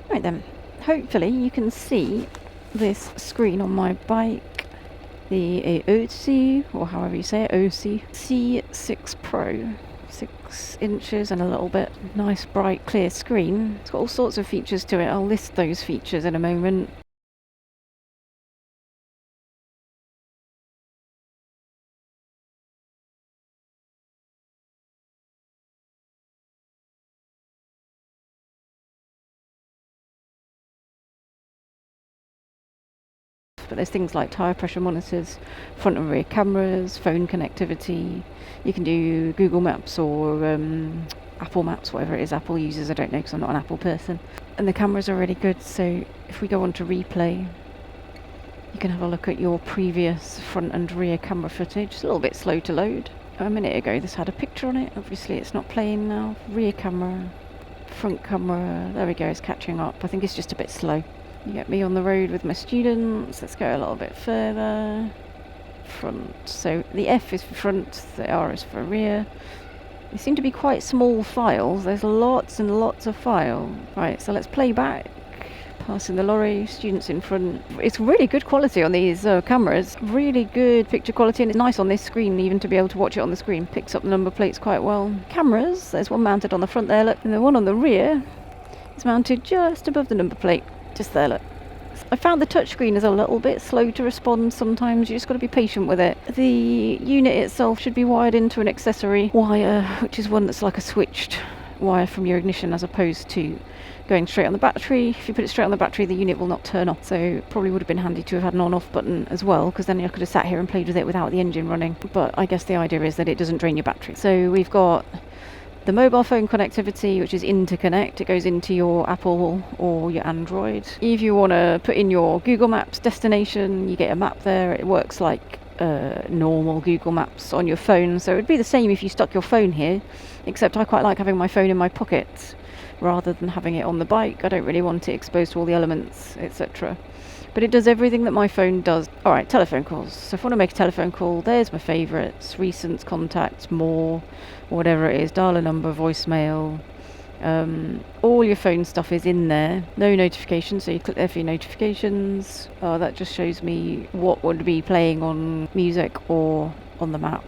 Right then, hopefully you can see this screen on my bike, the Aoocci, or however you say it, Aoocci C6 Pro. 6 inches and a little bit. Nice bright clear screen. It's got all sorts of features to it. I'll list those features in a moment. But there's things like tyre pressure monitors, front and rear cameras, phone connectivity. You can do Google Maps or Apple Maps, whatever it is Apple uses. I don't know because I'm not an Apple person. And the cameras are really good, so if we go on to replay, you can have a look at your previous front and rear camera footage. It's a little bit slow to load. A minute ago this had a picture on it. Obviously it's not playing now. Rear camera, front camera, there we go, it's catching up. I think it's just a bit slow. You get me on the road with my students. Let's go a little bit further. Front. So the F is for front, the R is for rear. They seem to be quite small files. There's lots and lots of files. Right, so let's play back. Passing the lorry, students in front. It's really good quality on these cameras. Really good picture quality, and it's nice on this screen even to be able to watch it on the screen. Picks up the number plates quite well. Cameras, there's one mounted on the front there, look, and the one on the rear is mounted just above the number plate. Just there, look. I found the touchscreen is a little bit slow to respond sometimes. You just got to be patient with it. The unit itself should be wired into an accessory wire, which is one that's like a switched wire from your ignition as opposed to going straight on the battery. If you put it straight on the battery, the unit will not turn off. So probably would have been handy to have had an on-off button as well, because then I could have sat here and played with it without the engine running. But I guess the idea is that it doesn't drain your battery. So we've got the mobile phone connectivity, which is interconnect. It goes into your Apple or your Android. If you want to put in your Google Maps destination, you get a map there. It works like normal Google Maps on your phone. So it would be the same if you stuck your phone here, except I quite like having my phone in my pocket rather than having it on the bike. I don't really want it exposed to all the elements, etc. But it does everything that my phone does. Alright, telephone calls. So if I want to make a telephone call, there's my favourites, recents, contacts, more, whatever it is, dial a number, voicemail. All your phone stuff is in there. No notifications, so you click there for your notifications. Oh, that just shows me what would be playing on music or on the map.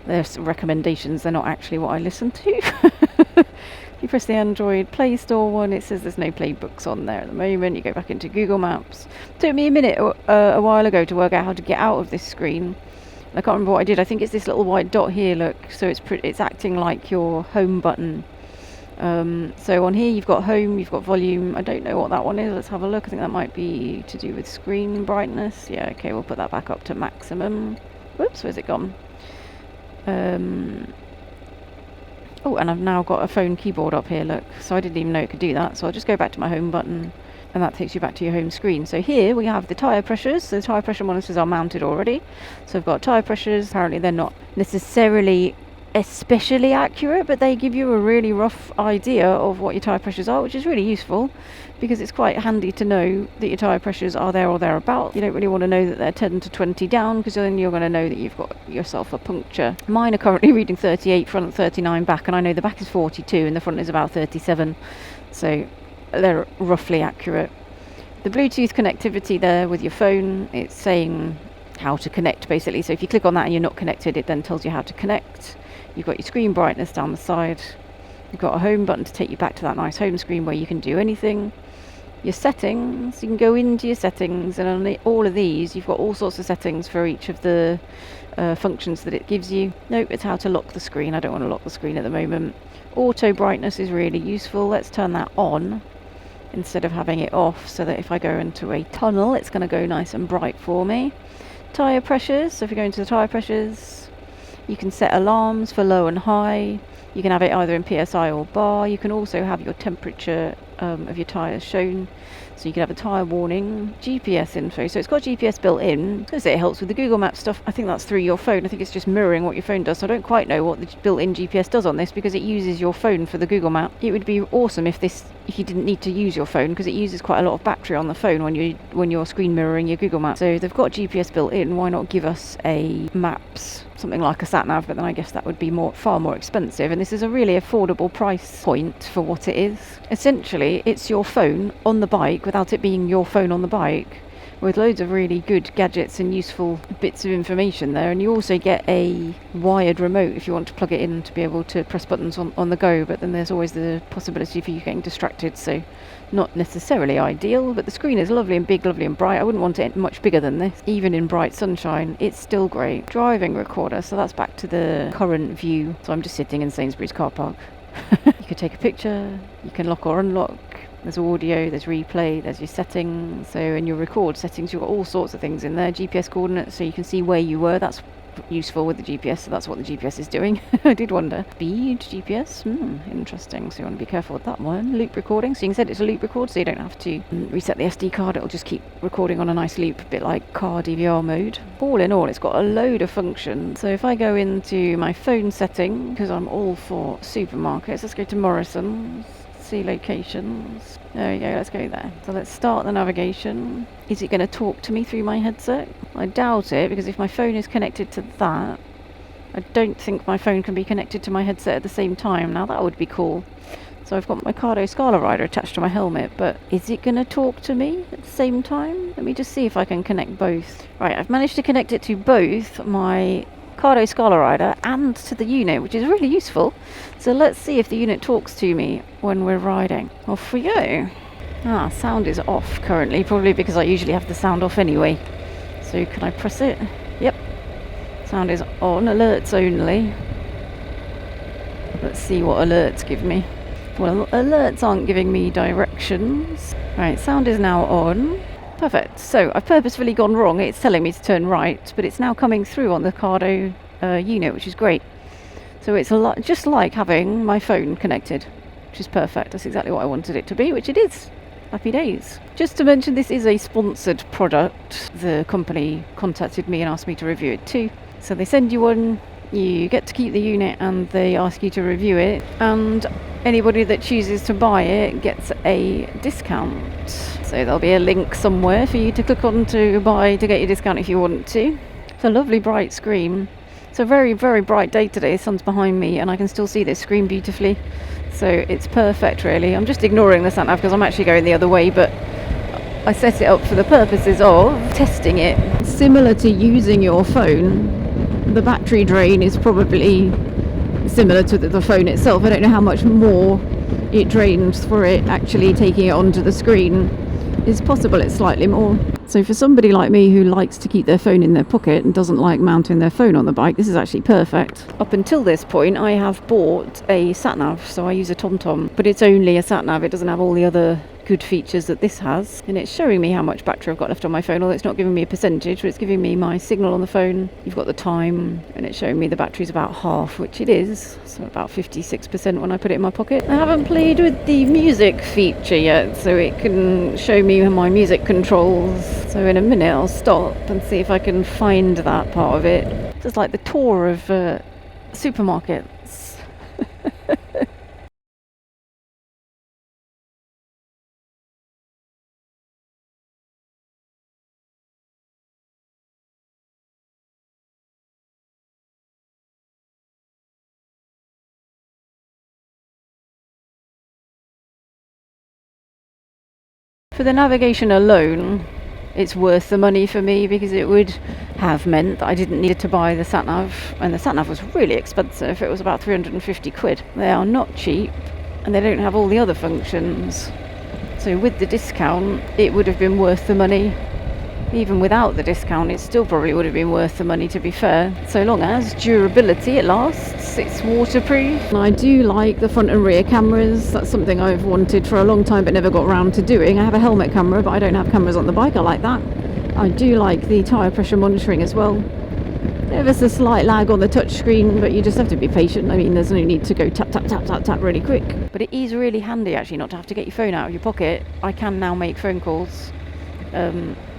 There's recommendations, they're not actually what I listen to. You press the Android Play Store one, it says there's no playbooks on there at the moment. You go back into Google Maps. It took me a minute a while ago to work out how to get out of this screen. I can't remember what I did. I think it's this little white dot here, look. So it's acting like your home button. So on here you've got home, you've got volume. I don't know what that one is. Let's have a look. I think that might be to do with screen brightness. Yeah, okay, we'll put that back up to maximum. Whoops, where's it gone? Oh, and I've now got a phone keyboard up here, look. So I didn't even know it could do that. So I'll just go back to my home button, and that takes you back to your home screen. So here we have the tyre pressures. So the tyre pressure monitors are mounted already. So I've got tyre pressures. Apparently they're not necessarily especially accurate, but they give you a really rough idea of what your tyre pressures are, which is really useful because it's quite handy to know that your tyre pressures are there or thereabouts. You don't really want to know that they're 10 to 20 down, because then you're going to know that you've got yourself a puncture. Mine are currently reading 38 front, 39 back, and I know the back is 42 and the front is about 37, so they're roughly accurate. The Bluetooth connectivity there with your phone, it's saying how to connect basically. So if you click on that and you're not connected, it then tells you how to connect. You've got your screen brightness down the side. You've got a home button to take you back to that nice home screen where you can do anything. Your settings, you can go into your settings, and on all of these you've got all sorts of settings for each of the functions that it gives you. Nope, it's how to lock the screen. I don't want to lock the screen at the moment. Auto brightness is really useful. Let's turn that on instead of having it off, so that if I go into a tunnel it's going to go nice and bright for me. Tyre pressures, so if you go into the tyre pressures, you can set alarms for low and high. You can have it either in PSI or bar. You can also have your temperature of your tyres shown. So you can have a tyre warning, GPS info. So it's got GPS built in. Because it helps with the Google Maps stuff. I think that's through your phone. I think it's just mirroring what your phone does. So I don't quite know what the built-in GPS does on this, because it uses your phone for the Google Map. It would be awesome if you didn't need to use your phone, because it uses quite a lot of battery on the phone when you're screen mirroring your Google Map. So they've got GPS built in. Why not give us a Maps something like a Sat Nav, but then I guess that would be far more expensive, and this is a really affordable price point for what it is. Essentially, it's your phone on the bike without it being your phone on the bike, with loads of really good gadgets and useful bits of information there. And you also get a wired remote if you want to plug it in to be able to press buttons on the go, but then there's always the possibility for you getting distracted, so not necessarily ideal. But the screen is lovely and big, lovely and bright. I wouldn't want it much bigger than this. Even in bright sunshine, it's still great. Driving recorder, so that's back to the current view. So I'm just sitting in Sainsbury's car park. You could take a picture, you can lock or unlock. There's audio, there's replay, there's your settings. So in your record settings, you've got all sorts of things in there. GPS coordinates, so you can see where you were. That's useful with the GPS, so that's what the GPS is doing. I did wonder. Speed GPS, interesting. So you want to be careful with that one. Loop recording, so you can set it to loop record, so you don't have to reset the SD card. It'll just keep recording on a nice loop, a bit like car DVR mode. All in all, it's got a load of functions. So if I go into my phone setting, because I'm all for supermarkets, let's go to Morrison's. See locations. There we go, let's go there. So let's start the navigation. Is it going to talk to me through my headset? I doubt it, because if my phone is connected to that, I don't think my phone can be connected to my headset at the same time. Now that would be cool. So I've got my Cardo Scala Rider attached to my helmet, but is it going to talk to me at the same time? Let me just see if I can connect both. Right, I've managed to connect it to both my Cardo Scala Rider and to the unit, which is really useful. So let's see if the unit talks to me when we're riding. Off we go. Sound is off currently, probably because I usually have the sound off anyway. So can I press it? Yep. Sound is on, alerts only. Let's see what alerts give me. Well, alerts aren't giving me directions. Right, sound is now on. Perfect. So I've purposefully gone wrong. It's telling me to turn right, but it's now coming through on the Cardo unit, which is great. So it's just like having my phone connected, which is perfect. That's exactly what I wanted it to be, which it is. Happy days. Just to mention, this is a sponsored product. The company contacted me and asked me to review it too. So they send you one, you get to keep the unit, and they ask you to review it. And anybody that chooses to buy it gets a discount. So there'll be a link somewhere for you to click on to buy to get your discount if you want to. It's a lovely bright screen. It's a very, very bright day today. The sun's behind me and I can still see this screen beautifully. So it's perfect really. I'm just ignoring the Sat Nav because I'm actually going the other way, but I set it up for the purposes of testing it. Similar to using your phone, the battery drain is probably similar to the phone itself. I don't know how much more it drains for it actually taking it onto the screen. It's possible it's slightly more. So for somebody like me who likes to keep their phone in their pocket and doesn't like mounting their phone on the bike, this is actually perfect. Up until this point I have bought a Sat Nav, so I use a TomTom, but it's only a Sat Nav. It doesn't have all the other good features that this has, and it's showing me how much battery I've got left on my phone, although it's not giving me a percentage, but it's giving me my signal on the phone. You've got the time, and it's showing me the battery's about half, which it is, so about 56% when I put it in my pocket. I haven't played with the music feature yet, so it can show me my music controls. So in a minute I'll stop and see if I can find that part of it. Just like the tour of supermarkets. For the navigation alone, it's worth the money for me, because it would have meant that I didn't need to buy the Sat Nav, and the Sat Nav was really expensive. It was about 350 quid. They are not cheap, and they don't have all the other functions. So with the discount, it would have been worth the money. Even without the discount, it still probably would have been worth the money, to be fair. So long as durability, it lasts, it's waterproof. And I do like the front and rear cameras. That's something I've wanted for a long time but never got around to doing. I have a helmet camera, but I don't have cameras on the bike. I like that. I do like the tyre pressure monitoring as well. There's a slight lag on the touch screen, but you just have to be patient. I mean, there's no need to go tap, tap, tap, tap, tap really quick. But it is really handy actually not to have to get your phone out of your pocket. I can now make phone calls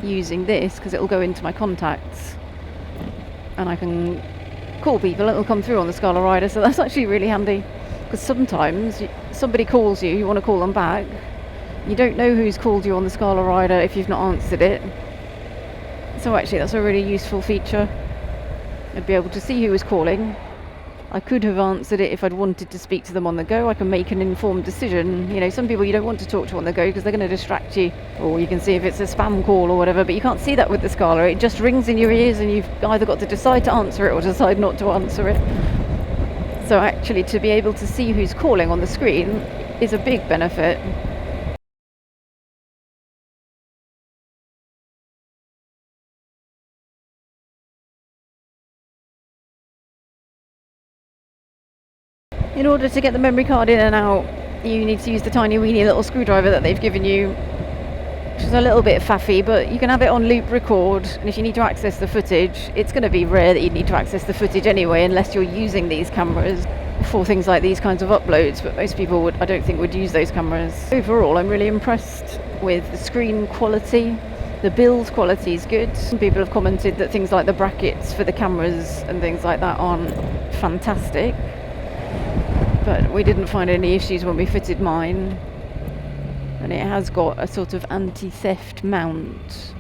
using this, because it'll go into my contacts and I can call people and it'll come through on the Scala Rider. So that's actually really handy, because sometimes somebody calls you, you want to call them back, you don't know who's called you on the Scala Rider if you've not answered it. So actually that's a really useful feature. I'd be able to see who was calling. I could have answered it if I'd wanted to speak to them on the go. I can make an informed decision. You know, some people you don't want to talk to on the go because they're going to distract you, or you can see if it's a spam call or whatever, but you can't see that with the Scala. It just rings in your ears and you've either got to decide to answer it or decide not to answer it. So actually to be able to see who's calling on the screen is a big benefit. In order to get the memory card in and out, you need to use the tiny weeny little screwdriver that they've given you, which is a little bit faffy, but you can have it on loop record, and if you need to access the footage, it's going to be rare that you need to access the footage anyway, unless you're using these cameras for things like these kinds of uploads, but most people I don't think would use those cameras. Overall, I'm really impressed with the screen quality. The build quality is good. Some people have commented that things like the brackets for the cameras and things like that aren't fantastic, but we didn't find any issues when we fitted mine. And it has got a sort of anti-theft mount,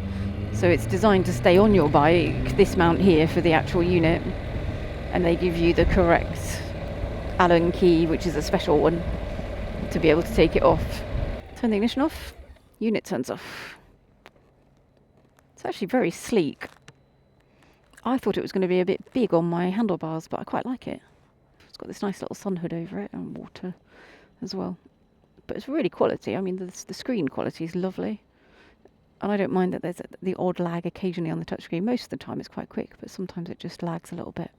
so it's designed to stay on your bike, this mount here for the actual unit, and they give you the correct Allen key, which is a special one, to be able to take it off. Turn the ignition off, unit turns off. It's actually very sleek. I thought it was going to be a bit big on my handlebars, but I quite like it. It's got this nice little sun hood over it and water as well. But it's really quality. I mean, the screen quality is lovely. And I don't mind that there's the odd lag occasionally on the touchscreen. Most of the time it's quite quick, but sometimes it just lags a little bit.